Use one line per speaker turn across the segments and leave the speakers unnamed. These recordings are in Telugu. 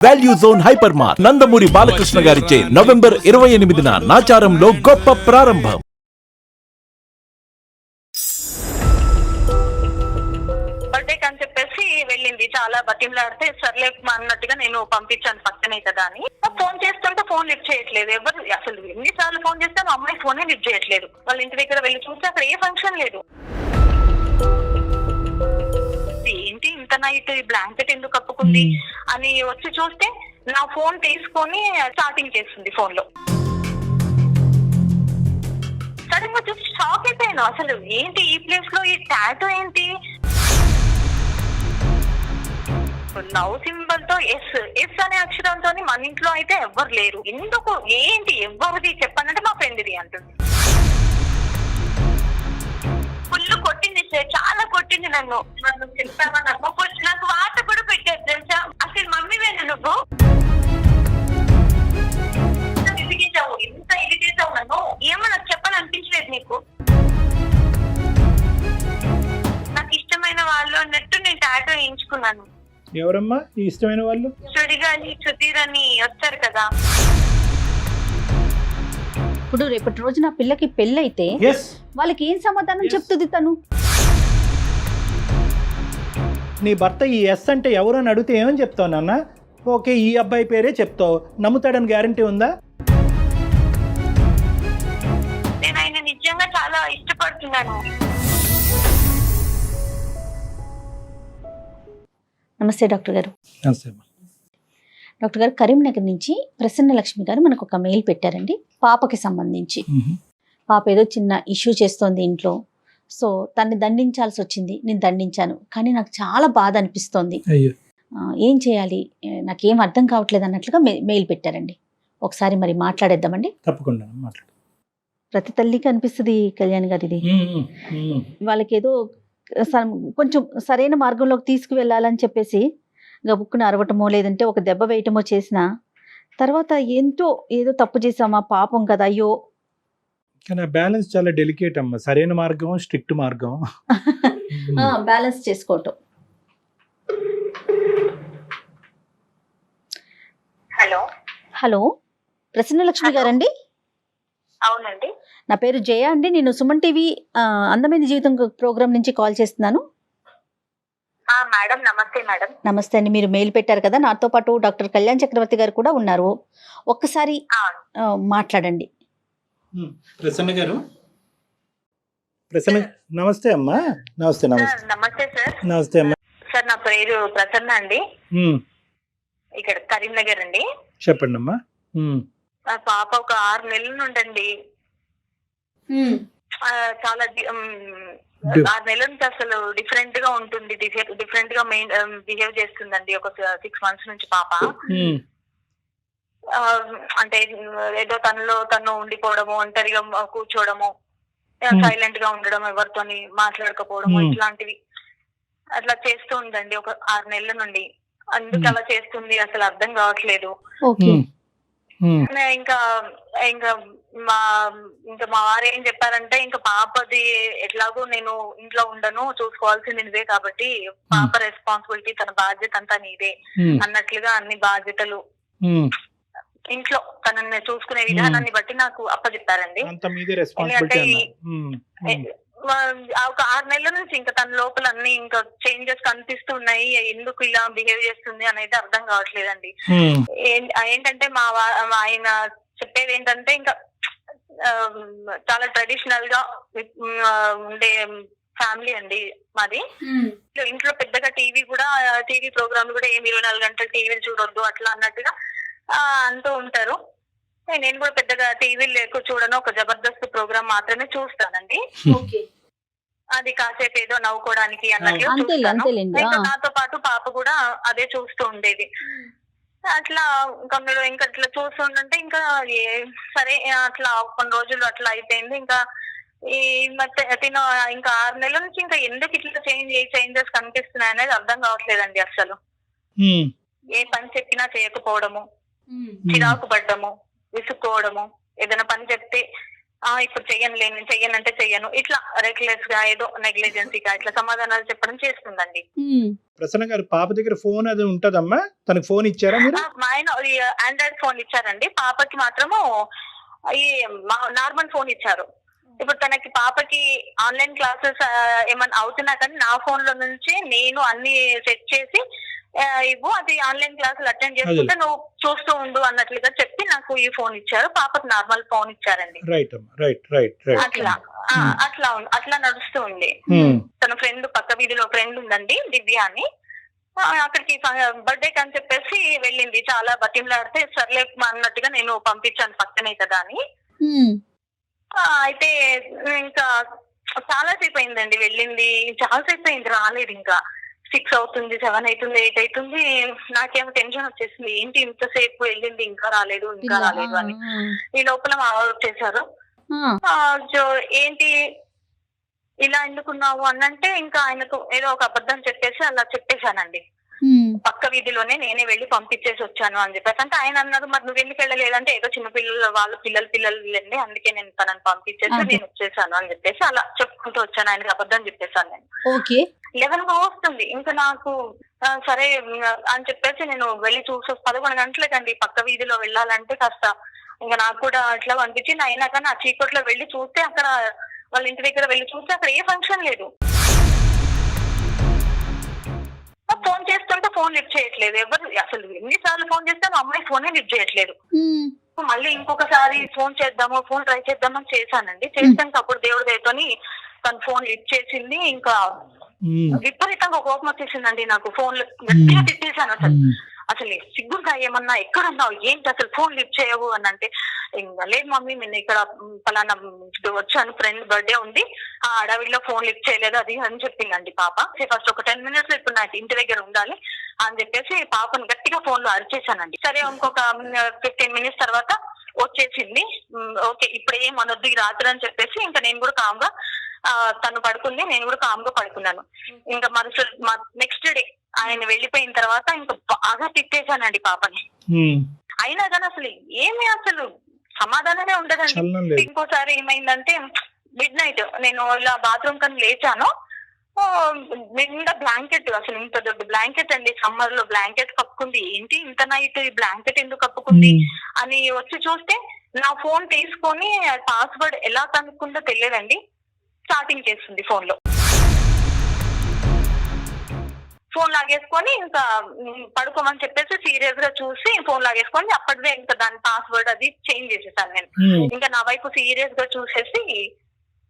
Value zone hyper mart Nandamuri Balakrishna గారిచే నవంబర్ 28న నాచారంలో గొప్ప ప్రారంభం.
బర్త్డేకి అని చెప్పేసి వెళ్ళింది. చాలా బతిమలాడితే సర్లే అన్నట్టుగా నేను పంపించాను పక్కనే కదా అని. ఫోన్ చేస్తుంటే ఫోన్ లిఫ్ట్ చేయట్లేదు. ఎవరు అసలు ఎన్నిసార్లు ఫోన్ చేస్తాను అమ్మాయి ఫోనే లిఫ్ట్ చేయట్లేదు. వాళ్ళ ఇంటి దగ్గర వెళ్ళి చూస్తే అక్కడ ఏ ఫంక్షన్ లేదు. ఏంటి ఇంత నైట్ ఈ బ్లాంకెట్ ఎందుకు కప్పుకుంది అని వచ్చి చూస్తే నా ఫోన్ తీసుకొని చాటింగ్ చేస్తుంది ఫోన్ లో. సడన్ గా చూసి షాక్ అయిపోయాను. అసలు ఏంటి ఈ ప్లేస్ లో ఈ టాటూ ఏంటి? లవ్ సింబల్ తో ఎస్ ఎస్ అనే అక్షరంతో మన ఇంట్లో అయితే ఎవ్వరు లేరు. ఎందుకు ఏంటి ఎవరిది చెప్పానంటే మా ఫ్రెండ్ది అంటుంది. ఫుల్ కొట్టింది సార్, చాలా కొట్టింది నన్ను. నన్ను చెప్పావా నాకు వాత కూడా పెట్టారు తెలుసా. అసలు మమ్మీ వేను నువ్వు ఇదిగించావు, ఎంత ఇది చేసావు నన్ను. ఏమో నాకు చెప్పాలనిపించలేదు నీకు. నాకు ఇష్టమైన వాళ్ళు అన్నట్టు నేను టాటూ వేయించుకున్నాను.
ఎవరమ్మా ఈ ఇష్టమైన వాళ్ళు?
సుడిగాలి సుధీర్ అని వచ్చారు కదా.
ఇప్పుడు రేపటి రోజు నా పిల్లకి పెళ్ళైతే వాళ్ళకి ఏం సమాధానం చెప్తుంది తను?
నీ భర్త ఈ ఎస్ అంటే ఎవరు అని అడిగితే ఏమని చెప్తావు నాన్న? ఓకే ఈ అబ్బాయి పేరే చెప్తావు, నమ్ముతాడని గ్యారంటీ ఉందా?
నేను ఆయన నిజంగా చాలా ఇష్టపడుతున్నాను.
నమస్తే డాక్టర్ గారు.
నమస్తే.
డాక్టర్ గారు, కరీంనగర్ నుంచి ప్రసన్న లక్ష్మి గారు మనకు ఒక మెయిల్ పెట్టారండి పాపకి సంబంధించి. పాప ఏదో చిన్న ఇష్యూ చేస్తోంది ఇంట్లో, సో తన్ని దండించాల్సి వచ్చింది. నేను దండించాను, కానీ నాకు చాలా బాధ అనిపిస్తోంది. ఏం చేయాలి నాకేం అర్థం కావట్లేదు అన్నట్లుగా మెయిల్ పెట్టారండి. ఒకసారి మరి మాట్లాడేద్దామండి.
తప్పకుండా మాట్లాడు.
ప్రతి తల్లికి అనిపిస్తుంది కళ్యాణ్ గారు, ఇది వాళ్ళకి ఏదో కొంచెం సరైన మార్గంలోకి తీసుకువెళ్ళాలని చెప్పేసి గబుక్కున అరవటమో లేదంటే ఒక దెబ్బ వేయటమో చేసిన తర్వాత ఏదో తప్పు చేసామా పాపం కదా అయ్యో.
కానీ బ్యాలెన్స్ చాలా డెలికేట్ అమ్మా. సరైన మార్గం, స్ట్రిక్ట్ మార్గం
బ్యాలెన్స్ చేసుకోవటం.
హలో
హలో ప్రసన్న లక్ష్మి గారండి?
అవునండి.
నా పేరు జయ అండి. నేను సుమన్ టీవీ అందమైన జీవితం ప్రోగ్రామ్ నుంచి కాల్ చేస్తున్నాను.
మేడం నమస్తే. మేడం
నమస్తే అండి. మీరు మెయిల్ పెట్టారు కదా, నాతో పాటు డాక్టర్ కళ్యాణ్ చక్రవర్తి గారు కూడా ఉన్నారు. ఒక్కసారి మాట్లాడండి.
ప్రసన్న గారు. ప్రసన్న నమస్తే అమ్మా. నమస్తే. నమస్తే.
నమస్తే సార్.
నమస్తే అమ్మా.
సార్ నా పేరు ప్రసన్న అండి. ఇక్కడ కరీంనగర్ అండి.
చెప్పండి అమ్మా.
పాప ఒక 6 నెలల నుండండి చాలా 6 నెలల నుంచి అసలు డిఫరెంట్ గా ఉంటుంది. డిఫరెంట్ గా బిహేవ్ చేస్తుందండి. ఒక 6 months నుంచి పాప అంటే ఏదో తను ఉండిపోవడము, ఒంటరిగా కూర్చోవడము, సైలెంట్ గా ఉండడం, ఎవరితోని మాట్లాడకపోవడము, ఇట్లాంటివి అట్లా చేస్తూ ఉందండి ఒక 6 నెలల నుండి. అందుకు అలా చేస్తుంది అసలు అర్థం కావట్లేదు. ఇంకా ఇంకా మా వారు ఏం చెప్పారంటే, ఇంకా పాపది ఎట్లాగో నేను ఇంట్లో ఉండను, చూసుకోవాల్సింది నువ్వే కాబట్టి పాప రెస్పాన్సిబిలిటీ, తన బాధ్యత అంతా నీదే అన్నట్లుగా అన్ని బాధ్యతలు ఇంట్లో తనని చూసుకునే విధానాన్ని బట్టి నాకు అప్పచెప్పారండి. ఒక 6 నెలల నుంచి ఇంకా తన లోపల అన్ని ఇంకా చేంజెస్ కనిపిస్తున్నాయి. ఎందుకు ఇలా బిహేవ్ చేస్తుంది అనేది అర్థం కావట్లేదండి. ఏంటంటే ఆయన చెప్పేది ఏంటంటే, ఇంకా చాలా ట్రెడిషనల్ గా ఉండే ఫ్యామిలీ అండి మాది. ఇంట్లో పెద్దగా టీవీ ప్రోగ్రామ్ కూడా ఏమి 24 గంటలు టీవీలు చూడొద్దు అట్లా అన్నట్టుగా అంటూ ఉంటారు. నేను కూడా పెద్దగా టీవీలు లేక చూడను, ఒక జబర్దస్త్ ప్రోగ్రామ్ మాత్రమే చూస్తానండి. అది కాసేపు ఏదో నవ్వుకోవడానికి అన్నట్టు చూస్తాను. ఇంకా నాతో పాటు పాప కూడా అదే చూస్తూ ఉండేది. అట్లా ఇంకా అట్లా చూస్తుంటే ఇంకా సరే అట్లా కొన్ని రోజులు అట్లా అయిపోయింది. ఇంకా ఈ తిన ఇంకా 6 నెలల నుంచి ఇంకా ఎందుకు ఇట్లా చేంజెస్ కనిపిస్తున్నాయి అనేది అర్థం కావట్లేదండి. అసలు ఏ పని చెప్పినా చేయకపోవడము, చిరాకు పడ్డము, విసుక్కోవడము, ఏదైనా పని చెప్తే ఇప్పుడు చెయ్యనులే, నేను చెయ్యనంటే చెయ్యను, ఇట్లా రెక్లెస్ గా ఏదో నెగ్లిజెన్సీగా ఇట్లా సమాధానాలు చెప్పడం చేస్తుందండి.
ప్రసన్న గారు పాప దగ్గర ఫోన్ అది ఉంటదమ్మా, తనకు ఫోన్ ఇచ్చారా మీరు?
మా ఆయన ఆండ్రాయిడ్ ఫోన్ ఇచ్చారండి, పాపకి మాత్రము ఈ నార్మల్ ఫోన్ ఇచ్చారు. ఇప్పుడు తనకి పాపకి ఆన్లైన్ క్లాసెస్ ఏమన్నా అవుతున్నా కానీ నా ఫోన్ లో నుంచి నేను అన్ని సెట్ చేసి ఇవ్వు, అది ఆన్లైన్ క్లాసులు అటెండ్ చేసుకుంటే నువ్వు చూస్తూ ఉండు అన్నట్లుగా చెప్పి నాకు ఈ ఫోన్ ఇచ్చారు. పాపకు నార్మల్ ఫోన్ ఇచ్చారండి. అట్లా నడుస్తూ ఉంది. తన ఫ్రెండ్ పక్క వీధిలో ఫ్రెండ్ ఉందండి దివ్య అని, అక్కడికి బర్త్డే అని చెప్పేసి వెళ్ళింది. చాలా బతిమలాడితే సర్లే అన్నట్టుగా నేను పంపించాను పక్కనే కదా అని. అయితే ఇంకా చాలా సేపు అయిందండి వెళ్ళింది, చాలా సేపు అయింది రాలేదు. ఇంకా 6 అవుతుంది, 7 అవుతుంది, 8 అవుతుంది. నాకేమో టెన్షన్ వచ్చేసింది, ఏంటి ఇంతసేపు వెళ్ళింది ఇంకా రాలేదు అని. ఈ లోపల మా వాళ్ళు వచ్చేసారు. ఏంటి ఇలా ఎందుకున్నావు అన్నంటే ఇంకా ఆయనకు ఏదో ఒక అబద్ధం చెప్పేసి అలా చెప్పేశానండి. పక్క వీధిలోనే నేనే వెళ్ళి పంపించేసి వచ్చాను అని చెప్పేసి. అంటే ఆయన అన్నారు, మరి నువ్వు ఎందుకు వెళ్ళలేదంటే ఏదో చిన్న పిల్లలు పిల్లలు వెళ్ళండి, అందుకే నేను తనని పంపించేసి నేను వచ్చేసాను అని చెప్పేసి అలా చెప్పుకుంటూ వచ్చాను. ఆయనకి అబద్ధం చెప్పేశాను నేను. 11 వస్తుంది ఇంకా నాకు సరే అని చెప్పేసి నేను వెళ్ళి చూసి 11 గంటలకండి పక్క వీధిలో వెళ్ళాలంటే కాస్త ఇంకా నాకు కూడా అట్లా అనిపించింది. అయినా కానీ ఆ చీకట్లో వెళ్ళి చూస్తే అక్కడ వాళ్ళ ఇంటి దగ్గర వెళ్ళి చూస్తే అక్కడ ఏ ఫంక్షన్ లేదు. ఫోన్ చేస్తుంటే ఫోన్ లిఫ్ట్ చేయట్లేదు ఎవరు, అసలు ఎన్నిసార్లు ఫోన్ చేస్తాను అమ్మాయి ఫోనే లిఫ్ట్ చేయట్లేదు. మళ్ళీ ఇంకొకసారి ఫోన్ ట్రై చేద్దామని చేశానండి. చేస్తాను అప్పుడు దేవుడి దయతోని తను ఫోన్ లిఫ్ట్ చేసింది. ఇంకా విపరీతంగా కోపం వచ్చేసిందండి నాకు. ఫోన్ గట్టిగా తిట్టేశాను. అసలు సిగ్గుగా ఏమన్నా ఎక్కడున్నావు, ఏంటి అసలు ఫోన్ లిఫ్ట్ చేయవు అని అంటే, ఇంకా లేదు మమ్మీ నేను ఇక్కడ పలానా వచ్చాను, ఫ్రెండ్ బర్త్డే ఉంది, ఆ అడవిలో ఫోన్ లిఫ్ట్ చేయలేదు అది అని చెప్పిందండి పాప. ఫస్ట్ ఒక 10 minutes ఇప్పుడు నాకు ఇంటి దగ్గర ఉండాలి అని చెప్పేసి పాపను గట్టిగా ఫోన్ లో అరిచేశానండి. సరే ఇంకొక 15 minutes తర్వాత వచ్చేసింది. ఓకే ఇప్పుడు ఏం అనొద్దు ఈ రాత్రి అని చెప్పేసి ఇంకా నేను కూడా కామ్గా తను పడుకుంది, నేను కూడా కామ్గా పడుకున్నాను. ఇంకా నెక్స్ట్ డే ఆయన వెళ్ళిపోయిన తర్వాత ఇంకా బాగా తిట్టేశానండి పాపని. అయినా కానీ అసలు సమాధానమే ఉండదండి. ఇంకోసారి ఏమైందంటే మిడ్-నైట్ నేను ఇలా బాత్రూమ్ కని లేచాను, నిండా బ్లాంకెట్, అసలు ఇంత దొడ్డు బ్లాంకెట్ అండి, సమ్మర్ లో బ్లాంకెట్ కప్పుకుంది. ఏంటి ఇంత నైట్ ఈ బ్లాంకెట్ ఎందుకు కప్పుకుంది అని వచ్చి చూస్తే నా ఫోన్ తీసుకొని పాస్వర్డ్ ఎలా కనుక్కుందో తెలియదండి, స్టార్టింగ్ చేస్తుంది ఫోన్ లో. ఫోన్ లాగేసుకొని ఇంకా పడుకోమని చెప్పేసి సీరియస్ గా చూసి ఫోన్ లాగేసుకొని అప్పటిదే ఇంకా దాని పాస్వర్డ్ అది చేంజ్ చేసేసాను నేను. ఇంకా నా వైపు సీరియస్ గా చూసేసి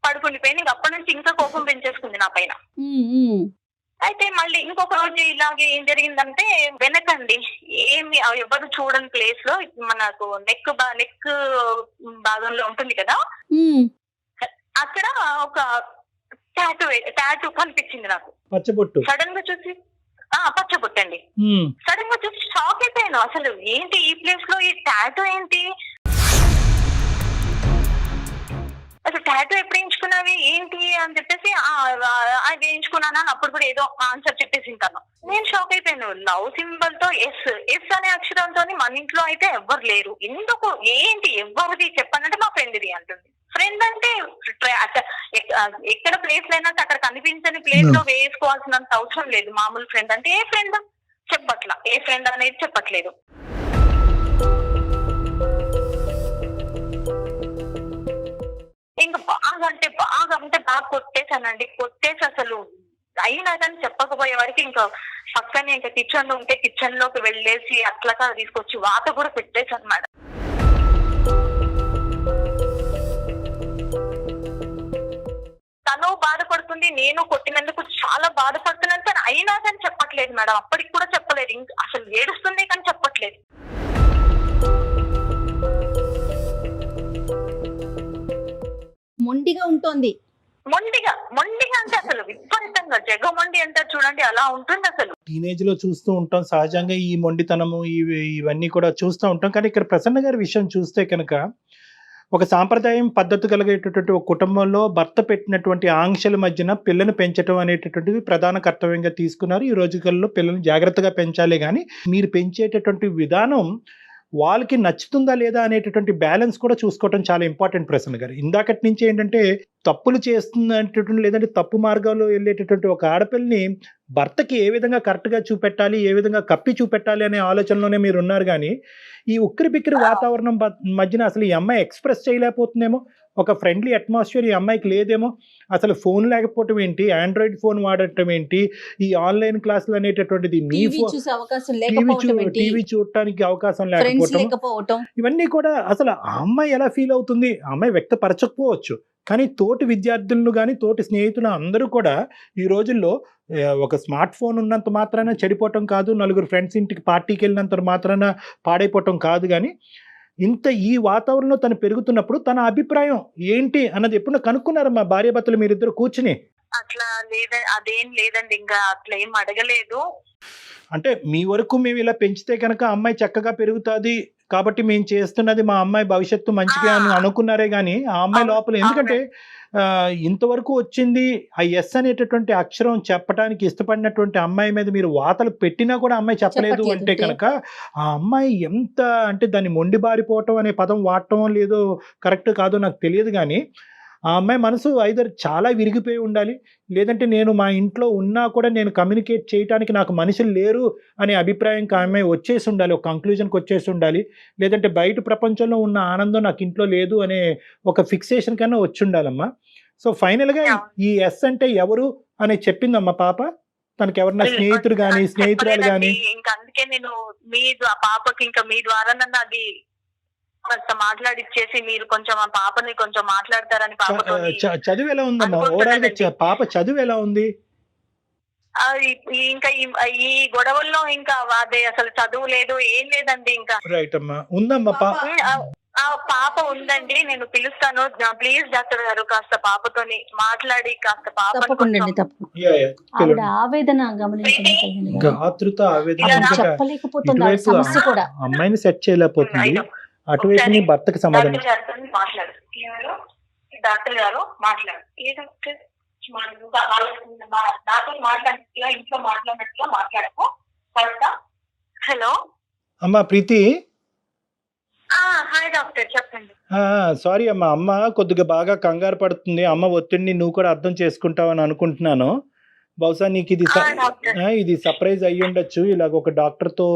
పడుకుండిపోయింది. ఇంకా అప్పటి నుంచి ఇంకా కోపం పెంచేసుకుంది నా పైన. అయితే మళ్ళీ ఇంకొక రోజు ఇలాగే ఏం జరిగిందంటే వెనకండి ఏమి ఎవరు చూడని ప్లేస్ లో మనకు నెక్ భాగంలో ఉంటుంది కదా, అక్కడ ఒక టాటూ కనిపించింది నాకు.
పచ్చబొట్టు
సడన్ గా చూసి పచ్చబొట్టు అండి. సడన్ గా చూసి షాక్ అయిపోయాను. అసలు ఏంటి ఈ ప్లేస్ లో ఈ టాటూ ఏంటి, అసలు టాటూ ఎప్పుడు వేయించుకున్నావి ఏంటి అని చెప్పేసి అది వేయించుకున్నాను అని అప్పుడు కూడా ఏదో ఆన్సర్ చెప్పేసి ఉంటాను. నేను షాక్ అయిపోయాను. లవ్ సింబల్ తో ఎస్ అనే అక్షరంతో మన ఇంట్లో అయితే ఎవ్వరు లేరు, ఎందుకు ఏంటి ఎవరిది చెప్పానంటే మా ఫ్రెండ్ది అంటుంది. ఫ్రెండ్ అంటే ఎక్కడ ప్లేస్ లేనంటే అక్కడ కనిపించని ప్లేస్ లో వేసుకోవాల్సినంత అవసరం లేదు. మామూలు ఫ్రెండ్ అంటే ఏ ఫ్రెండ్ చెప్పట్లా, ఏ ఫ్రెండ్ అనేది చెప్పట్లేదు. ఇంకా బాగా కొట్టేశానండి. కొట్టేసి అసలు అయినా కానీ చెప్పకపోయే వరకు ఇంకా పక్కనే ఇంకా కిచెన్ లో ఉంటే కిచెన్ లోకి వెళ్ళేసి అట్లా తీసుకొచ్చి వాత కూడా పెట్టేసి అన్నమాట. తను బాధపడుతుంది, నేను కొట్టినందుకు చాలా బాధపడుతున్నాను కానీ అయినా కానీ చెప్పట్లేదు మేడం. అప్పటికి కూడా చెప్పలేదు, అసలు ఏడుస్తుంది కానీ చెప్పట్లేదు.
మొండిగా ఉంటుంది,
మొండిగా అంటే అసలు విపరీతంగా జగమొండి అంటారు చూడండి, అలా ఉంటుంది. అసలు
టీనేజ్ లో చూస్తూ ఉంటాం సహజంగా ఈ మొండితనము ఇవన్నీ కూడా చూస్తూ ఉంటాం. కానీ ఇక్కడ ప్రసన్న గారి విషయం చూస్తే కనుక ఒక సాంప్రదాయం పద్ధతి కలిగేటటువంటి ఒక కుటుంబంలో భర్త పెట్టినటువంటి ఆంక్షల మధ్యన పిల్లని పెంచడం అనేటటువంటిది ప్రధాన కర్తవ్యంగా తీసుకున్నారు. ఈ రోజుల్లో పిల్లల్ని జాగ్రత్తగా పెంచాలి, కానీ మీరు పెంచేటటువంటి విధానం వాళ్ళకి నచ్చుతుందా లేదా అనేటటువంటి బ్యాలెన్స్ కూడా చూసుకోవటం చాలా ఇంపార్టెంట్ ప్రసన్న గారు. ఇందాకటి నుంచి ఏంటంటే తప్పులు చేస్తున్నటువంటి లేదంటే తప్పు మార్గంలో వెళ్ళేటటువంటి ఒక ఆడపిల్లని భర్తకి ఏ విధంగా కరెక్ట్గా చూపెట్టాలి, ఏ విధంగా కప్పి చూపెట్టాలి అనే ఆలోచనలోనే మీరు ఉన్నారు. కానీ ఈ ఉక్కిరి బిక్కిరి వాతావరణం మధ్యన అసలు ఈ అమ్మాయి ఎక్స్ప్రెస్ చేయలేకపోతుందేమో, ఒక ఫ్రెండ్లీ అట్మాస్ఫియర్ ఈ అమ్మాయికి లేదేమో, అసలు ఫోన్ లేకపోవటం ఏంటి, ఆండ్రాయిడ్ ఫోన్ వాడటం ఏంటి, ఈ ఆన్లైన్ క్లాసులు అనేటటువంటిది మీ టీవీ చూడటానికి అవకాశం లేకపోవటం, ఇవన్నీ కూడా అసలు ఆ అమ్మాయి ఎలా ఫీల్ అవుతుంది, ఆ అమ్మాయి వ్యక్తపరచకపోవచ్చు. కానీ తోటి విద్యార్థులను కానీ తోటి స్నేహితులు అందరూ కూడా ఈ రోజుల్లో ఒక స్మార్ట్ ఫోన్ ఉన్నంత మాత్రాన చెడిపోవటం కాదు, నలుగురు ఫ్రెండ్స్ ఇంటికి పార్టీకి వెళ్ళినంత మాత్రాన పాడైపోవటం కాదు. కానీ ఇంత ఈ వాతావరణంలో తను పెరుగుతున్నప్పుడు తన అభిప్రాయం ఏంటి అన్నది ఎప్పుడు కనుక్కున్నారమ్మా భార్యాభర్తలు మీరిద్దరు కూర్చుని?
అట్లా అదేం లేదండి, ఇంకా అట్లా ఏం అడగలేదు.
అంటే మీ వరకు మేము ఇలా పెంచితే కనుక అమ్మాయి చక్కగా పెరుగుతుంది కాబట్టి మేము చేస్తున్నది మా అమ్మాయి భవిష్యత్తు మంచిగా అని అనుకున్నారే కానీ ఆ అమ్మాయి లోపల ఎందుకంటే ఇంతవరకు వచ్చింది ఆ ఎస్ అనేటటువంటి అక్షరం చెప్పడానికి ఇష్టపడినటువంటి అమ్మాయి మీద మీరు వాతలు పెట్టినా కూడా అమ్మాయి చెప్పలేదు అంటే కనుక ఆ అమ్మాయి ఎంత అంటే దాన్ని మొండిబారిపోవటం అనే పదం వాడటం లేదో కరెక్ట్ కాదో నాకు తెలియదు. కానీ ఆ అమ్మాయి మనసు ఐదర్ చాలా విరిగిపోయి ఉండాలి, లేదంటే నేను మా ఇంట్లో ఉన్నా కూడా నేను కమ్యూనికేట్ చేయడానికి నాకు మనుషులు లేరు అనే అభిప్రాయంకి ఆ అమ్మాయి వచ్చేసి ఉండాలి, ఒక కంక్లూజన్కి వచ్చేసి ఉండాలి, లేదంటే బయట ప్రపంచంలో ఉన్న ఆనందం నాకు ఇంట్లో లేదు అనే ఒక ఫిక్సేషన్ కన్నా వచ్చి ఉండాలమ్మా. సో ఫైనల్గా ఈ ఎస్ అంటే ఎవరు అని చెప్పిందమ్మా పాప, తనకి ఎవరన్నా స్నేహితుడు కానీ స్నేహితురాలు కానీ?
ఇంకా అందుకే నేను మీ పాపకి ఇంకా మీ ద్వారా నన్ను అది మాట్లాడిచ్చేసి మీరు కొంచెం ఆ పాపని కొంచెం మాట్లాడతారని.
చదువు ఎలా ఉందమ్మా ఓవరాల్ గా పాప చదువు ఎలా ఉంది?
ఇంకా ఈ గొడవల్లో ఇంకా అదే అసలు చదువు లేదు ఏం లేదండి. ఇంకా
రైట్ అమ్మా, ఉందమ్మా
పాప ఉందండి, నేను పిలుస్తాను. ప్లీజ్ డాక్టర్ గారు కాస్త పాపతోని మాట్లాడి కాస్త
ఆవేదన
అమ్మాయిని సెట్ చేయలేకపోతుంది, అటువైపు భర్తకి సమాధానం.
డాక్టర్ గారు మాట్లాడు, ఏ డాక్టర్ నాతో మాట్లాడినట్టుగా ఇంట్లో మాట్లాడినట్టుగా మాట్లాడకు. హలో
అమ్మా ప్రీతి.
హాయ్ డాక్టర్ చెప్పండి.
సారీ అమ్మా, అమ్మ కొద్దిగా బాగా కంగారు పడుతుంది, అమ్మ ఒత్తిడిని నువ్వు కూడా అర్థం చేసుకుంటావని అనుకుంటున్నాను. బహుశా నీకు ఇది సర్ప్రైజ్ అయ్యి ఉండొచ్చు, ఇలాగ ఒక డాక్టర్తో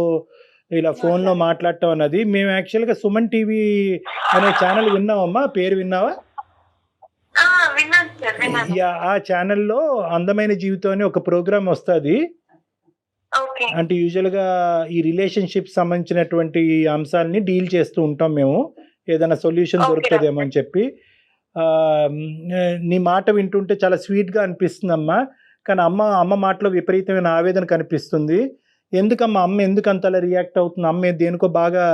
ఇలా ఫోన్లో మాట్లాడటం అన్నది. మేము యాక్చువల్గా సుమన్ టీవీ అనే ఛానల్ విన్నావమ్మా, పేరు విన్నావా? ఆ ఛానల్లో అందమైన జీవితం అని ఒక ప్రోగ్రామ్ వస్తుంది. అంటే యూజువల్గా ఈ రిలేషన్షిప్ సంబంధించినటువంటి అంశాలని డీల్ చేస్తూ ఉంటాం మేము, ఏదైనా సొల్యూషన్ దొరుకుతుందేమో అని చెప్పి. నీ మాట వింటుంటే చాలా స్వీట్గా అనిపిస్తుందమ్మా, కానీ అమ్మ మాటలో విపరీతమైన ఆవేదన కనిపిస్తుంది. ఎందుకమ్మా అమ్మ ఎందుకు అంతలా రియాక్ట్ అవుతుంది? అమ్మ దేనికో బాగా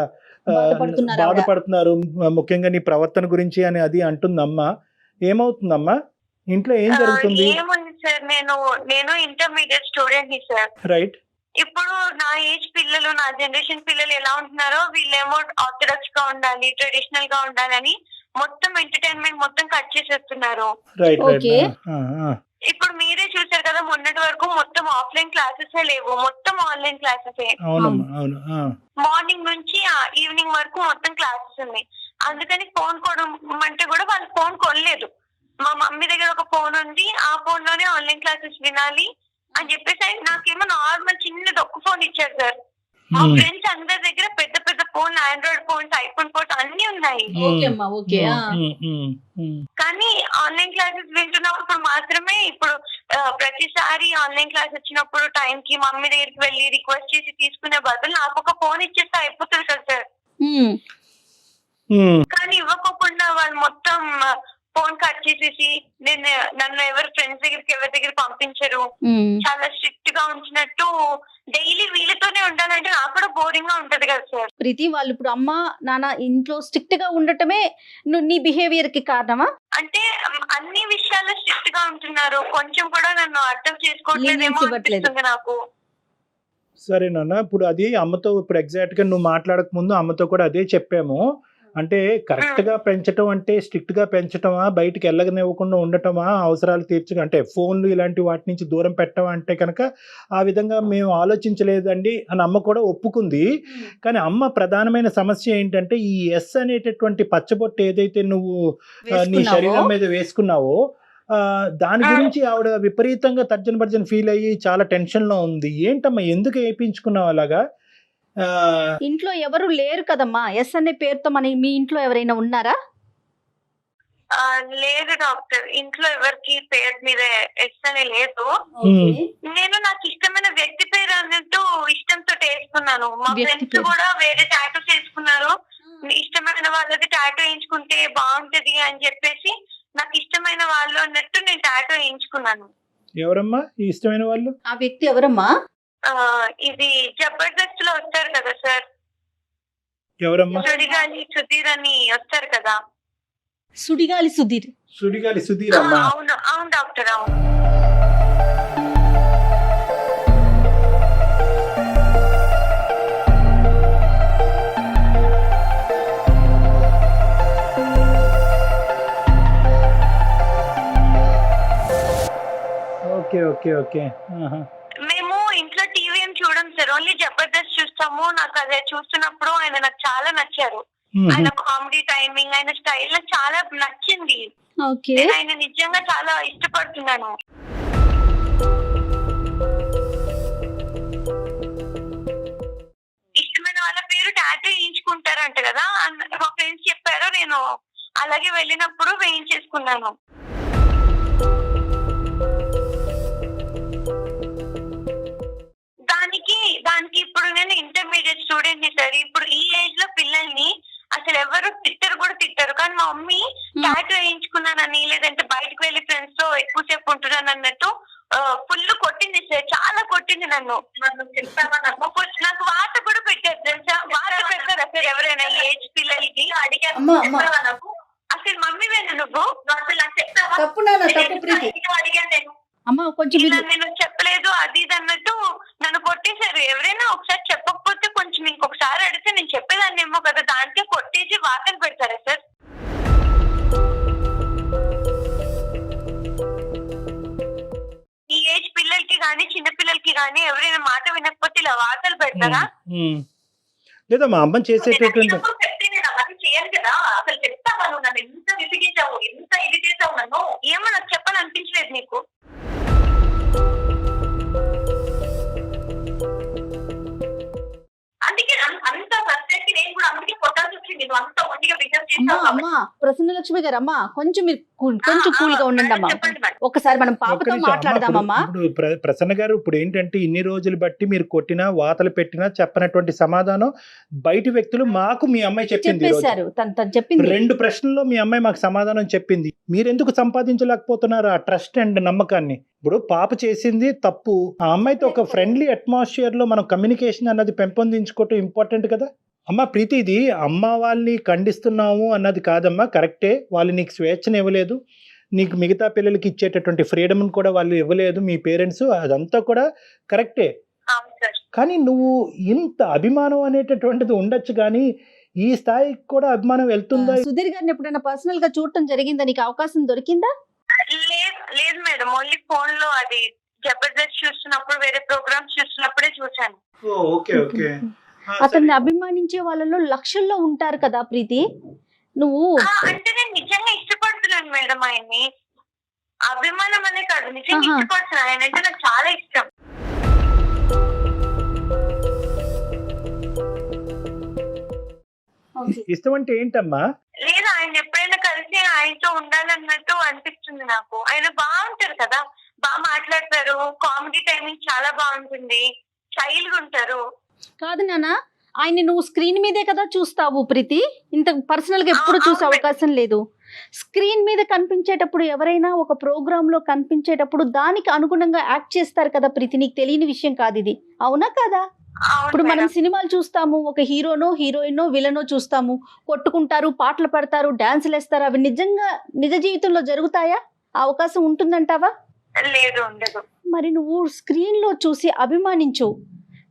బాధపడుతున్నారు, ముఖ్యంగా నీ ప్రవర్తన గురించి అని అది అంటుంది అమ్మ. ఏమవుతుందమ్మా ఇంట్లో, ఏం జరుగుతుంది?
ఏముంది సార్, నేను ఇంటర్మీడియట్ స్టూడెంట్ ని సార్.
రైట్.
ఇప్పుడు నా ఏజ్ పిల్లలు, నా జనరేషన్ పిల్లలు ఎలా ఉంటున్నారో వీళ్ళేమో ఆర్థడాక్స్ గా ఉండాలి, ట్రెడిషనల్ గా ఉండాలని మొత్తం ఎంటర్టైన్మెంట్ మొత్తం కట్ చేసేస్తున్నారు. ఇప్పుడు మీరే చూసారు కదా, మొన్నటి వరకు మొత్తం ఆఫ్లైన్ క్లాసెస్ లేవు, మొత్తం ఆన్లైన్ క్లాసెస్. మార్నింగ్ నుంచి ఈవినింగ్ వరకు మొత్తం క్లాసెస్ ఉన్నాయి. అందుకని ఫోన్ కొనమంటే కూడా వాళ్ళు ఫోన్ కొనలేదు. మా మమ్మీ దగ్గర ఒక ఫోన్ ఉంది, ఆ ఫోన్ లోనే ఆన్లైన్ క్లాసెస్ వినాలి అని చెప్పేసి నాకేమో నార్మల్ చిన్నది ఒక్క ఫోన్ ఇచ్చారు సార్. మా ఫ్రెండ్స్ అందరి దగ్గర పెద్ద పెద్ద phone, Android phones, iPhone phones అన్ని ఉన్నాయి. కానీ ఆన్లైన్ క్లాసెస్ వింటున్నప్పుడు మాత్రమే, ఇప్పుడు ప్రతిసారి ఆన్లైన్ క్లాస్ వచ్చినప్పుడు టైం కి మమ్మీ దగ్గరికి వెళ్ళి రిక్వెస్ట్ చేసి తీసుకునే బదులు నాకు ఒక ఫోన్ ఇచ్చేస్తే అయిపోతుంది కదా సార్. కానీ ఇవ్వకోకుండా వాళ్ళు మొత్తం ఫోన్ కట్ చేసేసి నన్ను ఎవరు ఫ్రెండ్స్ దగ్గరికి ఎవరి దగ్గర పంపించరు, చాలా స్ట్రిక్ట్ గా ఉంచినట్టు. డైలీ వీళ్ళతోనే ఉండాలంటే నాకు కూడా బోరింగ్ గా ఉంటది కదా సార్.
ప్రీతి, వాళ్ళు ఇప్పుడు అమ్మ నాన్న ఇంట్లో స్ట్రిక్ట్ గా ఉండటమే నీ బిహేవియర్ కి కారణమా?
అంటే అన్ని విషయాల్లో స్ట్రిక్ట్ గా ఉంటున్నారు, కొంచెం కూడా నన్ను అర్థం చేసుకోవట్లేదేమో అనిపిస్తుంది నాకు.
సరే నాన్న, ఇప్పుడు అది అమ్మతో ఇప్పుడు ఎగ్జాక్ట్ గా నువ్వు మాట్లాడక ముందు అమ్మతో కూడా అదే చెప్పాము. అంటే కరెక్ట్ గా పెంచటం అంటే స్ట్రిక్ట్ గా పెంచటమా, బయటికి వెళ్ళగనివ్వకుండా ఉండటమా, అవసరాలు తీర్చడం అంటే ఫోన్లు ఇలాంటి వాటి నుంచి దూరం పెట్టమా అంటే కనుక ఆ విధంగా మేము ఆలోచించలేదండి అని అమ్మ కూడా ఒప్పుకుంది. కానీ అమ్మ ప్రధానమైన సమస్య ఏంటంటే ఈ ఎస్ అనేటటువంటి పచ్చబొట్టు ఏదైతే నువ్వు నీ
వేసుకున్నావో?
శరీరం మీద వేసుకున్నావో దాని గురించి ఆవిడ విపరీతంగా తర్జన భర్జన ఫీల్ అయ్యి చాలా టెన్షన్ లో ఉంది. ఏంటమ్మా ఎందుకు వేయించుకున్నావు అలాగా?
ఇంట్లో ఎవరు లేరు కదమ్మా, ఎస్ అనే పేరుతో మన మీ ఇంట్లో ఎవరైనా ఉన్నారా?
లేదు డాక్టర్, ఇంట్లో ఎవరికి పేరు మీద ఎస్ అని లేదు. నేను నాకు ఇష్టమైన వ్యక్తి పేరు అన్నట్టు ఇష్టంతో వేసుకున్నాను. మా
వ్యక్తి
ఫ్రెండ్స్
పేరు.
కూడా వేరే టాటూ చేసుకున్నారు. ఇష్టమైన వాళ్ళది టాటూ వేయించుకుంటే బాగుంటది అని చెప్పేసి నాకు ఇష్టమైన వాళ్ళు అన్నట్టు నేను టాటూ వేయించుకున్నాను.
ఎవరమ్మా ఈ ఇష్టమైన వాళ్ళు?
ఆ వ్యక్తి ఎవరమ్మా?
ఇది జబర్దస్త్ లో వస్తారు కదా సార్,
ఎవరమ్మా?
సుడిగాలి సుధీర్ అని వస్తారు కదా.
సుడిగాలి సుధీర్.
సుడిగాలి సుధీర్ అమ్మా.
అవును అవును డాక్టర్, అవును.
Okay okay okay.
మేము ఇంట్లో టీవీ ఏం చూడం సార్, ఓన్లీ జబర్దస్త్ చూస్తాము. నాకు అదే చూస్తున్నప్పుడు ఆయన నాకు చాలా నచ్చారు. ఆయన కామెడీ టైమింగ్, ఆయన స్టైల్ నాకు చాలా నచ్చింది.
ఓకే.
నేను ఆయన నిజంగా చాలా ఇష్టపడుతున్నాను. ఇష్టమైన వాళ్ళ పేరు టాటూ వేయించుకుంటారంట కదా, మా ఫ్రెండ్స్ చెప్పారు. నేను అలాగే వెళ్ళినప్పుడు వేయించేసుకున్నాను. దానికి ఇప్పుడు నేను ఇంటర్మీడియట్ స్టూడెంట్ ని సార్. ఇప్పుడు ఈ ఏజ్ లో పిల్లల్ని అసలు ఎవరు తిట్టరు. కానీ మా మమ్మీ టాటూ వేయించుకున్నానని, లేదంటే బయటకు వెళ్ళి ఫ్రెండ్స్ తో ఎక్కువసేపు ఉంటున్నాను అన్నట్టు ఫుల్ కొట్టింది సార్, చాలా కొట్టింది నన్ను. నాకు వాత కూడా పెట్టారు తెలుసా? వాత పెడతారా సార్ ఎవరైనా ఈ ఏజ్ పిల్లలకి? అడిగాను నాకు, అసలు మమ్మీ వేనా నువ్వు, అసలు నాకు చెప్తావా అడిగాను నేను.
అమ్మా కొంచెం
నేను చెప్పలేదు అది ఇది అన్నట్టు నన్ను కొట్టేశారు. ఎవరైనా ఒకసారి చెప్పకపోతే కొంచెం ఇంకొకసారి అడిగితే నేను చెప్పేదాన్ని ఏమో కదా, దాంట్లో కొట్టేసి వాతలు పెడతారా సార్? ఈ ఏజ్ పిల్లలకి గానీ చిన్న పిల్లలకి గానీ ఎవరైనా మాట వినకపోతే ఇలా వాతలు పెడతారా?
లేదా మా అమ్మ చేసేటటువంటి
చెప్తే నేను అవన్నీ చేయను కదా. అసలు చెప్తావా నువ్వు? నన్ను ఎంత విసిగించావు, ఎంత ఇది చేసావు నన్ను. ఏమో నాకు చెప్పాలనిపించలేదు నీకు? అందుకే అంత ఫస్ట్ నేను కూడా అందుకే కొట్టాల్సి వచ్చింది. నువ్వు అంత ఒంటిగా బిహేవ్ చేసావు.
అమ్మా ప్రసన్నలక్ష్మి గారు, అమ్మా కొంచెం మీరు కొంచెం కూల్ గా ఉండండి అమ్మా. ఒకసారి మనం పాపతో మాట్లాడదామమ్మా.
ఇప్పుడు ప్రసన్న గారు, ఇప్పుడు ఏంటంటే ఇన్ని రోజులు బట్టి మీరు కొట్టినా వాతలు పెట్టినా చెప్పనటువంటి సమాధానం బయటి వ్యక్తులు మాకు మీ అమ్మాయి చెప్పింది.
చెప్పేశారు, తను చెప్పింది.
2 ప్రశ్నల్లో మీ అమ్మాయి మాకు సమాధానం చెప్పింది. మీరెందుకు సంపాదించలేకపోతున్నారు ఆ ట్రస్ట్ అండ్ నమ్మకాన్ని? ఇప్పుడు పాప చేసింది తప్పు, ఆ అమ్మాయితో ఒక ఫ్రెండ్లీ అట్మాస్ఫియర్ లో మనం కమ్యూనికేషన్ అన్నది పెంపొందించుకోవటం ఇంపార్టెంట్ కదా. అమ్మ ప్రీతి, ఇది అమ్మ వాళ్ళని ఖండిస్తున్నాము అన్నది కాదమ్మా, కరెక్టే. వాళ్ళు నీకు స్వేచ్ఛను ఇవ్వలేదు, నీకు మిగతా పిల్లలకి ఇచ్చేటటువంటి ఫ్రీడమ్ కూడా వాళ్ళు ఇవ్వలేదు మీ పేరెంట్స్, అదంతా కూడా కరెక్టే. కానీ నువ్వు ఇంత అభిమానం అనేటటువంటిది ఉండొచ్చు, కానీ ఈ స్థాయికి కూడా అభిమానం వెళ్తుందా?
సుధీర్ గారిని ఎప్పుడైనా పర్సనల్ గా చూడటం జరిగిందా? నీకు అవకాశం దొరికిందా?
లేదు మేడం, ఓన్లీ ఫోన్ లో అది జబర్దస్త్ చూస్తున్నప్పుడు, వేరే ప్రోగ్రామ్స్ చూస్తున్నప్పుడే చూసాను.
Okay okay.
అతన్ని అభిమానించే వాళ్ళలో లక్షల్లో ఉంటారు కదా ప్రీతి. నువ్వు
అంటే నేను నిజంగా ఇష్టపడుతున్నాను మేడం ఆయన్ని. అభిమానం అనే కాదు, నిజంగా ఇష్టపడుతున్నాను. ఆయన అంటే నాకు చాలా ఇష్టం.
ఇష్టం అంటే ఏంటమ్మా?
లేదు, ఆయన ఎప్పుడైనా కలిసి ఆయనతో ఉండాలన్నట్టు అనిపిస్తుంది నాకు. ఆయన బాగుంటారు కదా, బాగా మాట్లాడతారు, కామెడీ టైమింగ్ చాలా బాగుంటుంది, స్టైల్ గా ఉంటారు.
కాదు నాన్న, ఆయన నువ్వు స్క్రీన్ మీదే కదా చూస్తావు ప్రీతి, ఇంత పర్సనల్ గా ఎప్పుడు చూసే అవకాశం లేదు. స్క్రీన్ మీద కనిపించేటప్పుడు, ఎవరైనా ఒక ప్రోగ్రామ్ లో కనిపించేటప్పుడు దానికి అనుగుణంగా యాక్ట్ చేస్తారు కదా ప్రీతి. నీకు తెలియని విషయం కాదు ఇది, అవునా కాదా? ఇప్పుడు మనం సినిమాలు చూస్తాము, ఒక హీరోనో హీరోయినో విలనో చూస్తాము, కొట్టుకుంటారు, పాటలు పడతారు, డాన్సులు వేస్తారు. అవి నిజంగా నిజ జీవితంలో జరుగుతాయా? అవకాశం ఉంటుందంటావా?
లేదు, ఉండదు.
మరి నువ్వు స్క్రీన్ లో చూసి అభిమానించు.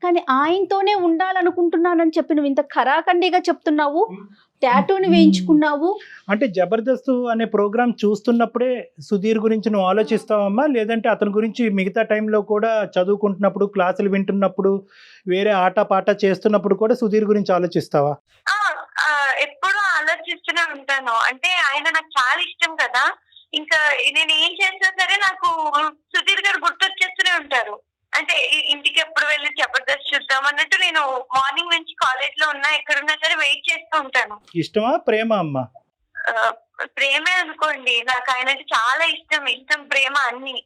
కానీ ఆయనతోనే ఉండాలనుకుంటున్నానని చెప్పి నువ్వు ఇంత ఖరాఖండిగా చెప్తున్నావు, టాటూని వేయించుకున్నావు.
అంటే జబర్దస్త్ అనే ప్రోగ్రామ్ చూస్తున్నప్పుడే సుధీర్ గురించి నువ్వు ఆలోచిస్తావమ్మా, లేదంటే అతని గురించి మిగతా టైంలో కూడా చదువుకుంటున్నప్పుడు, క్లాసులు వింటున్నప్పుడు, వేరే ఆట పాట చేస్తున్నప్పుడు కూడా సుధీర్ గురించి ఆలోచిస్తావా?
ఎప్పుడు ఆలోచిస్తూనే ఉంటాను. అంటే ఆయన నాకు చాలా ఇష్టం కదా, ఇంకా నేను ఏం చేసినా సరే నాకు సుధీర్ గారు గుర్తొచ్చేస్తూనే ఉంటారు. అంటే ఇంటికి ఎప్పుడు వెళ్ళి జబర్దస్త్ చూద్దాం అన్నట్టు నేను మార్నింగ్ నుంచి కాలేజ్ లో ఉన్నా ఎక్కడున్నా సరే వెయిట్ చేస్తూ ఉంటాను.
ఇష్టమా ప్రేమ అమ్మా?
ప్రేమే అనుకోండి, నాకు ఆయన అంటే చాలా ఇష్టం ప్రేమ అన్ని.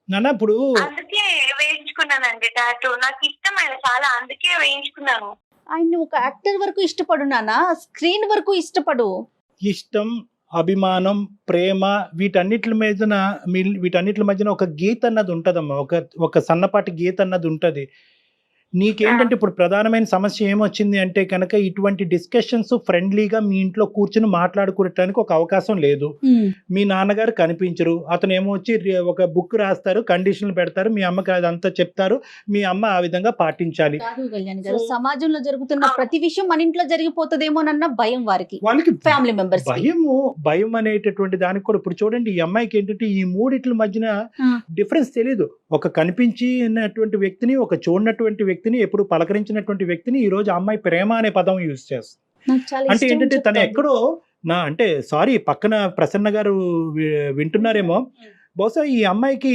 నాన్న ఇప్పుడు
అందుకే వేయించుకున్నానండి టాటూ. నాకు ఇష్టం ఆయన చాలా, అందుకే వేయించుకున్నాను.
ఆయన ఒక యాక్టర్ వరకు ఇష్టపడు నాన్న, స్క్రీన్ వరకు ఇష్టపడు.
ఇష్టం, అభిమానం, ప్రేమ వీటన్నిటి మధ్యన ఒక గీత అన్నది ఉంటుందమ్మా, ఒక సన్నపాటి గీత అన్నది ఉంటుంది. నీకేంటంటే ఇప్పుడు ప్రధానమైన సమస్య ఏమొచ్చింది అంటే కనుక ఇటువంటి డిస్కషన్స్ ఫ్రెండ్లీగా మీ ఇంట్లో కూర్చుని మాట్లాడుకోవటానికి ఒక అవకాశం లేదు. మీ నాన్నగారు కనిపించరు, అతను ఏమో వచ్చి ఒక బుక్ రాస్తారు, కండిషన్లు పెడతారు, మీ అమ్మకి అదంతా చెప్తారు, మీ అమ్మ ఆ విధంగా పాటించాలి.
సమాజంలో జరుగుతున్న ప్రతి విషయం మన ఇంట్లో జరిగిపోతుందేమోనన్న భయం వాళ్ళకి ఫ్యామిలీ మెంబర్స్.
భయం అనేటటువంటి దానికి కూడా ఇప్పుడు చూడండి, ఈ అమ్మాయికి ఏంటంటే ఈ మూడిట్ల మధ్యన డిఫరెన్స్ తెలియదు. ఒక కనిపించినటువంటి వ్యక్తిని, ఒక చూడనటువంటి వ్యక్తిని, ఎప్పుడు పలకరించినటువంటి వ్యక్తిని ఈ రోజు అమ్మాయి ప్రేమ అనే పదం యూజ్ చేస్తుంది. అంటే ఏంటంటే తను ఎక్కడో అంటే సారీ పక్కన ప్రసన్న గారు వింటున్నారేమో, బహుశా ఈ అమ్మాయికి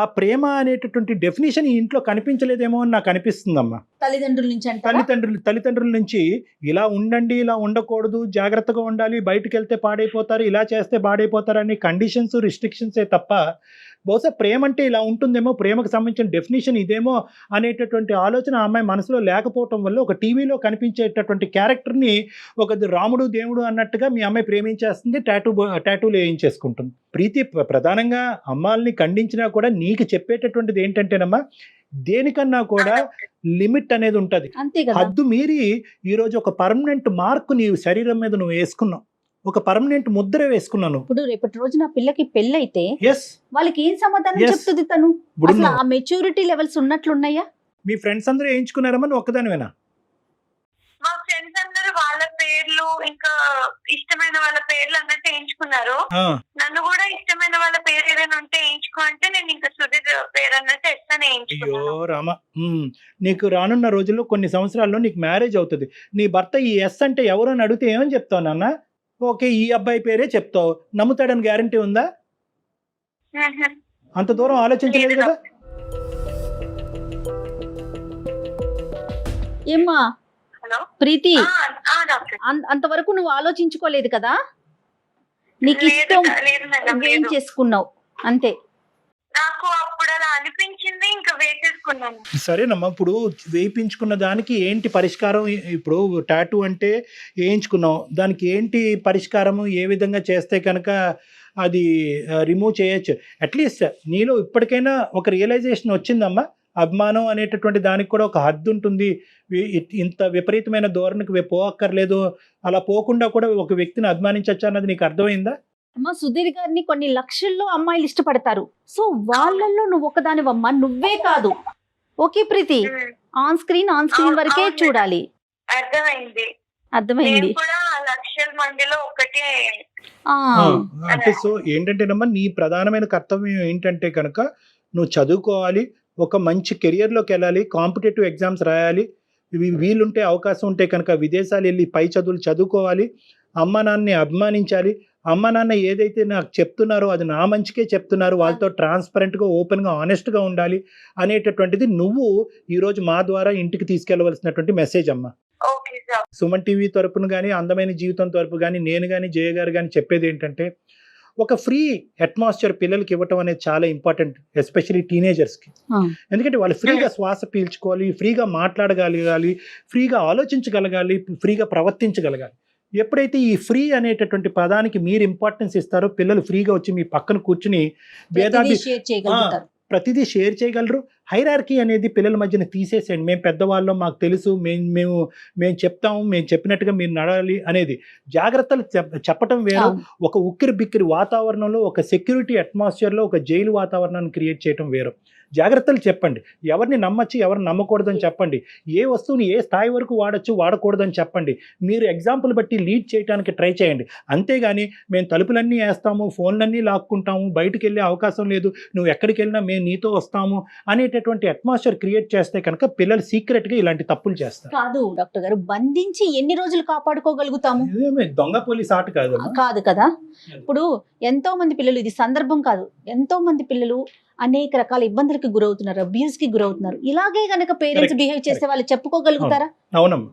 ఆ ప్రేమ అనేటటువంటి డెఫినేషన్ ఈ ఇంట్లో కనిపించలేదేమో అని నాకు అనిపిస్తుందమ్మా. తల్లిదండ్రుల నుంచి ఇలా ఉండండి, ఇలా ఉండకూడదు, జాగ్రత్తగా ఉండాలి, బయటకు వెళ్తే పాడైపోతారు, ఇలా చేస్తే పాడైపోతారు అనే కండిషన్స్, రిస్ట్రిక్షన్సే తప్ప బహుశా ప్రేమ అంటే ఇలా ఉంటుందేమో, ప్రేమకు సంబంధించిన డెఫినేషన్ ఇదేమో అనేటటువంటి ఆలోచన ఆ అమ్మాయి మనసులో లేకపోవటం వల్ల ఒక టీవీలో కనిపించేటటువంటి క్యారెక్టర్ని ఒక రాముడు దేవుడు అన్నట్టుగా మీ అమ్మాయి ప్రేమించేస్తుంది, టాటూలు వేయించేసుకుంటుంది. ప్రీతి ప్రధానంగా అమ్మాయిల్ని ఖండించినా కూడా నీకు చెప్పేటటువంటిది ఏంటంటేనమ్మా, దేనికన్నా కూడా లిమిట్ అనేది ఉంటుంది. హద్దు మీరి ఈరోజు ఒక పర్మనెంట్ మార్క్ నీ శరీరం మీద నువ్వు వేసుకున్నావు, ఒక పర్మనెంట్ ముద్ర వేసుకున్నాను.
ఇప్పుడు రేపటి రోజు నా పిల్లకి పెళ్ళైతే వాళ్ళకి ఏం సమాధానం చెప్తుంది తను? ఆ మెచ్యూరిటీ లెవెల్స్ ఉన్నట్లున్నాయా?
మీ ఫ్రెండ్స్ అందరూ వేయించుకున్నారమ్మా, నువ్వు ఒక్కదానివేనా?
మా ఫ్రెండ్స్ అందరూ వాళ్ళ పేర్లు ఇంకా ఇష్టమైన వాళ్ళ పేర్లు అన్నట్టు వేయించుకున్నారు. నన్ను కూడా ఇష్టమైన వాళ్ళ పేరు ఏదైనా ఉంటే వేయించుకో అంటే నేను ఇంకా సుధీర్ పేరు అన్నట్టు ఎస్తాను వేయించుకున్నాను.
అయ్యో రామ, నీకు రానున్న రోజుల్లో కొన్ని సంవత్సరాల్లో నీకు మ్యారేజ్ అవుతుంది. నీ భర్త ఈ ఎస్ అంటే ఎవరు అని అడిగితే ఏమని చెప్తావు నాన్న? ఓకే ఈ అబ్బాయి పేరే చెప్తావు, నమ్ముతాడని గ్యారంటీ ఉందా? అంత దూరం ఆలోచించలేదు కదా.
ఏమ్మా ప్రీతి, అంతవరకు నువ్వు ఆలోచించుకోలేదు కదా, నీకు ఇష్టం ఏం చేసుకున్నావు అంతే.
నాకు అప్పుడు అలా అనిపించింది, ఇంకా వేసేసుకున్నాను.
సరేనమ్మా, ఇప్పుడు వేయించుకున్న దానికి ఏంటి పరిష్కారం? ఇప్పుడు టాటూ అంటే వేయించుకున్నావు, దానికి ఏంటి పరిష్కారము? ఏ విధంగా చేస్తే కనుక అది రిమూవ్ చేయొచ్చు? అట్లీస్ట్ నీలో ఇప్పటికైనా ఒక రియలైజేషన్ వచ్చిందమ్మా, అభిమానం అనేటటువంటి దానికి కూడా ఒక హద్దు ఉంటుంది, ఇంత విపరీతమైన ధోరణికి పోక్కర్లేదు, అలా పోకుండా కూడా ఒక వ్యక్తిని అభిమానించవచ్చు అన్నది నీకు అర్థమైందా?
అమ్మ సుధీర్ గారిని కొన్ని లక్షల్లో అమ్మాయిలు ఇష్టపడతారు, సో వాళ్ళల్లో నువ్వు ఒకదానివమ్మా, నువ్వే కాదు. ఓకే ప్రీతి, ఆన్ స్క్రీన్ వరకే చూడాలి. అర్థమైంది.
లక్షల మందిలో ఒకటే.
అంటే సో ఏంటంటేనమ్మా, నీ ప్రధానమైన కర్తవ్యం ఏంటంటే కనుక నువ్వు చదువుకోవాలి, ఒక మంచి కెరియర్లోకి వెళ్ళాలి, కాంపిటేటివ్ ఎగ్జామ్స్ రాయాలి, వీలుంటే అవకాశం ఉంటే కనుక విదేశాలు వెళ్ళి పై చదువులు చదువుకోవాలి, అమ్మ నాన్నని అభిమానించాలి. అమ్మ నాన్న ఏదైతే నాకు చెప్తున్నారో అది నా మంచికే చెప్తున్నారు, వాళ్ళతో ట్రాన్స్పరెంట్గా, ఓపెన్గా, ఆనెస్ట్గా ఉండాలి అనేటటువంటిది నువ్వు ఈరోజు మా ద్వారా ఇంటికి తీసుకెళ్లవలసినటువంటి మెసేజ్ అమ్మ. సుమన్ టీవీ తరపున కానీ, అందమైన జీవితం తరపు కానీ, నేను కానీ, జయ గారు కానీ చెప్పేది ఏంటంటే, ఒక ఫ్రీ అట్మాస్ఫియర్ పిల్లలకి ఇవ్వటం అనేది చాలా ఇంపార్టెంట్, ఎస్పెషలీ టీనేజర్స్కి. ఎందుకంటే వాళ్ళు ఫ్రీగా శ్వాస పీల్చుకోవాలి, ఫ్రీగా మాట్లాడగలగాలి, ఫ్రీగా ఆలోచించగలగాలి, ఫ్రీగా ప్రవర్తించగలగాలి. ఎప్పుడైతే ఈ ఫ్రీ అనేటటువంటి పదానికి మీరు ఇంపార్టెన్స్ ఇస్తారో, పిల్లలు ఫ్రీగా వచ్చి మీ పక్కన కూర్చుని ప్రతిదీ షేర్ చేయగలరు. హైరార్కీ అనేది పిల్లల మధ్యన తీసేసేయండి. మేము పెద్దవాళ్ళం, మాకు తెలుసు, మేము చెప్తాము, మేము చెప్పినట్టుగా మీరు నడాలి అనేది జాగ్రత్తలు చెప్పటం వేరు.
అవును.
ఒక ఉక్కిరి బిక్కిరి వాతావరణంలో, ఒక సెక్యూరిటీ అట్మాస్ఫియర్లో ఒక జైలు వాతావరణాన్ని క్రియేట్ చేయటం వేరు. జాగ్రత్తలు చెప్పండి. ఎవరిని నమ్మచ్చు, ఎవరిని నమ్మకూడదని చెప్పండి. ఏ వస్తువుని ఏ స్థాయి వరకు వాడచ్చు, వాడకూడదని చెప్పండి. మీరు ఎగ్జాంపుల్ బట్టి లీడ్ చేయడానికి ట్రై చేయండి. అంతేగాని మేము తలుపులన్నీ వేస్తాము, ఫోన్లన్నీ లాక్కుంటాము, బయటికి వెళ్ళే అవకాశం లేదు, నువ్వు ఎక్కడికి వెళ్ళినా మేము నీతో వస్తాము అనేటటువంటి అట్మాస్ఫియర్ క్రియేట్ చేస్తే కనుక పిల్లలు సీక్రెట్గా ఇలాంటి తప్పులు చేస్తారు.
కాదు డాక్టర్ గారు, బంధించి ఎన్ని రోజులు కాపాడుకోగలుగుతాము?
ఇదేమి దొంగ పోలీస్ ఆట కాదు.
కాదు కదా. ఇప్పుడు ఎంతో మంది పిల్లలు, ఇది సందర్భం కాదు, ఎంతో మంది పిల్లలు అనేక రకాల ఇబ్బందులకి గురవుతున్నారు, అబ్యూస్ కి గురవుతున్నారు. ఇలాగే గనక పేరెంట్స్
Correct,
బిహేవ్ చేస్తే వాళ్ళు చెప్పుకోగలుగుతారా?
అవునమ్మా,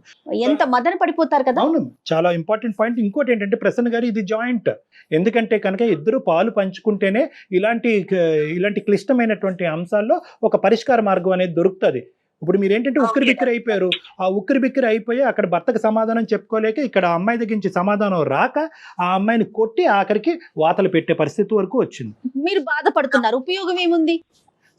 ఎంత మదన పడిపోతారు కదా.
అవును, చాలా ఇంపార్టెంట్ పాయింట్. ఇంకోటి ఏంటంటే ప్రసన్న గారు, ఇది జాయింట్. ఎందుకంటే కనుక ఇద్దరు పాలు పంచుకుంటేనే ఇలాంటి క్లిష్టమైనటువంటి అంశాల్లో ఒక పరిష్కార మార్గం అనేది దొరుకుతుంది. ఇప్పుడు మీరు ఏంటంటే ఉక్కిరి బిక్కిరి అయిపోయారు. ఆ ఉక్కిరి బిక్కిరి అయిపోయి అక్కడ భర్తకు సమాధానం చెప్పుకోలేక ఇక్కడ అమ్మాయి దగ్గర నుంచి సమాధానం రాక ఆ అమ్మాయిని కొట్టి ఆఖరికి వాతలు పెట్టే పరిస్థితి వరకు వచ్చింది.
మీరు బాధపడుతున్నారు, ఉపయోగం ఏముంది?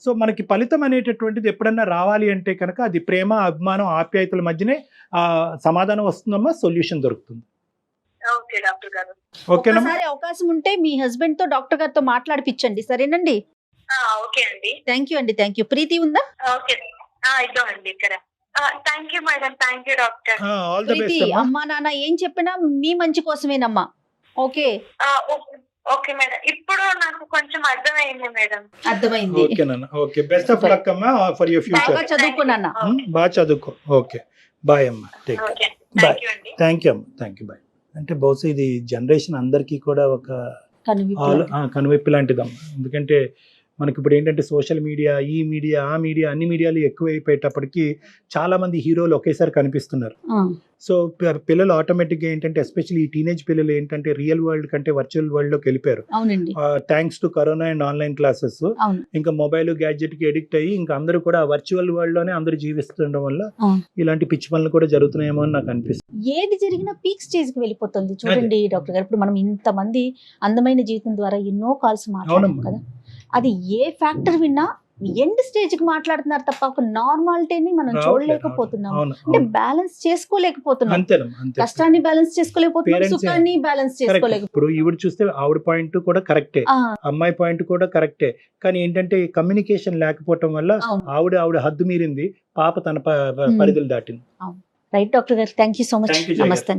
సో మనకి ఫలితం అనేటటువంటిది ఎప్పుడన్నా రావాలి అంటే కనుక అది ప్రేమ, అభిమానం, ఆప్యాయతల మధ్యనే ఆ సమాధానం వస్తుందమ్మా, సొల్యూషన్ దొరుకుతుంది.
ఓకే డాక్టర్ గారు.
ఓకేనా?
ఒకసారి అవకాశం ఉంటే మీ హస్బెండ్ తో డాక్టర్ గారితో మాట్లాడిపించండి, సరేనండి?
ఓకే అండి.
థ్యాంక్ యూ అండి, థ్యాంక్ యూ. ప్రీతి ఉందా?
ఓకే, ఇదో అండి ఇక్కడ. Thank you madam, thank you doctor.
All the
Preethi,
best.
అమ్మా నాన్న ఏం చెప్పినా మీ మంచి కోసమేనమ్మా. ఓకే,
ఓకే మేడం, ఇప్పుడు నాకు కొంచెం అర్థమైంది మేడం.
అర్థమైంది.
ఓకేనా? ఓకే, బెస్ట్ ఆఫ్ లక్ అమ్మా ఫర్ యువర్ ఫ్యూచర్.
బాగా చదువుకున్నానా?
బాగా చదువుకో. ఓకే, బాయ్ అమ్మా, take care.
Okay,
bye.
Thank you అండి.
థ్యాంక్ యూ అమ్మా, థ్యాంక్ యూ, బాయ్. అంటే బహుశా ఇది జనరేషన్ అందరికీ కూడా ఒక కనువిప్పు లాంటిదమ్మా. ఎందుకంటే మనకి ఇప్పుడు ఏంటంటే సోషల్ మీడియా, ఈ మీడియా, ఆ మీడియా, అన్ని మీడియాలు ఎక్కువైపోయేటప్పటికి చాలా మంది హీరోలు ఒకేసారి కనిపిస్తున్నారు. సో పిల్లలు ఆటోమేటిక్గా ఏంటంటే ఎస్పెషల్లీ ఈ టీనేజ్ పిల్లలు ఏంటంటే రియల్ వరల్డ్ కంటే వర్చువల్ వరల్డ్ లోకి వెళ్ళిపోయారు.
అవునండి.
Thanks to corona and online classes.
అవును.
ఇంకా మొబైల్ గ్యాడ్జెట్ కి ఎడిక్ట్ అయ్యి ఇంకా అందరూ కూడా వర్చువల్ వరల్డ్ లోనే అందరూ జీవిస్తుండడం వల్ల ఇలాంటి పిచ్చి పనులు కూడా జరుగుతున్నాయేమో అని నాకు అనిపిస్తుంది.
ఏది జరిగినా పీక్ స్టేజ్ కి వెళ్ళిపోతుంది. చూడండి డాక్టర్ గారు, ఇప్పుడు మనం ఇంతమంది అందమైన జీవితం ద్వారా ఎన్నో కాల్స్ మాట్లాడాం కదా, అది ఏ ఫ్యాక్టర్ విన్నా ఎండ్ స్టేజ్ కి మాట్లాడుతున్నారు తప్ప ఒక నార్మాలిటీని మనం చూడలేకపోతున్నాం. అంటే బ్యాలెన్స్ చేసుకోలేకపోతున్నాం. కష్టాన్ని బ్యాలెన్స్ చేసుకోలేకపోతున్నాం, సుఖాన్ని బ్యాలెన్స్ చేసుకోలేకపోతున్నాం.
ఇప్పుడు ఈవిడ చూస్తే ఆవిడ పాయింట్ కూడా కరెక్టే, అమ్మాయి పాయింట్ కూడా కరెక్టే. కానీ ఏంటంటే కమ్యూనికేషన్ లేకపోవటం వల్ల ఆవిడ హద్దు మీరింది, పాప తన పరిధులు దాటింది.
రైట్ డాక్టర్ గారు, థ్యాంక్ యూ సో మచ్. నమస్తే.